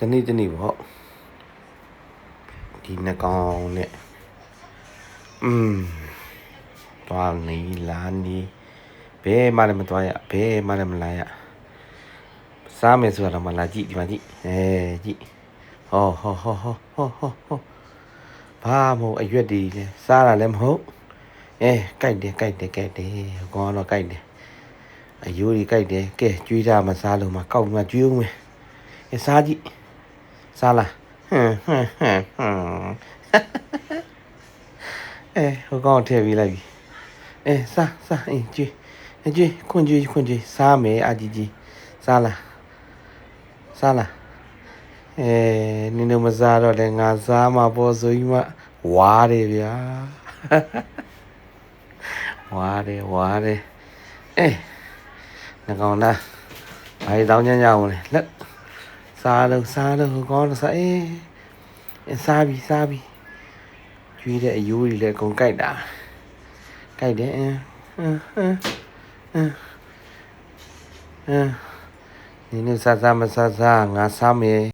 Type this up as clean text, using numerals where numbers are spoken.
တနေ့ပေါ့ဒီနှကောင်နဲ့သွားနေလာနေဘဲမှလည်းမသွားရဘဲမှလည်းမလာရစားမယ်ဆိုတာတော့မလာကြည့်ဒီမှာကြည့်ကြည့်ဟောဘာမို့အရွက်ဒီလဲစားတာလည်းမဟုတ်ကြိုက်တယ်ကောတော့ကြိုက်တယ်အယိုးကြီးကြိုက်တယ်ကဲကျွေးတာမစားလို့မကောက်မှကျွေးဦးမယ်စားကြည့်စားလားဟွန်းဟိုကောင်ထည့်ပြီးလိုက်ပြီစားကျွေးခွန်ကျွေးစားမယ်အကြီးစားလားနင်တို့မစားတော့လည်းငါစားမှာပေါ့ဆိုကြီးမှဝါတယ်ဗျာဝါတယ်နှကောင်လားဘာတောင်းကြအောင်လဲလက်စားလို့ဟိုကောင်စားစားပြီကျွေးတဲ့အယိုးတွေလည်းအကုန်ကြိုက်တာကြိုက်တယ်နင်တို့စားမစားငါစားမယ်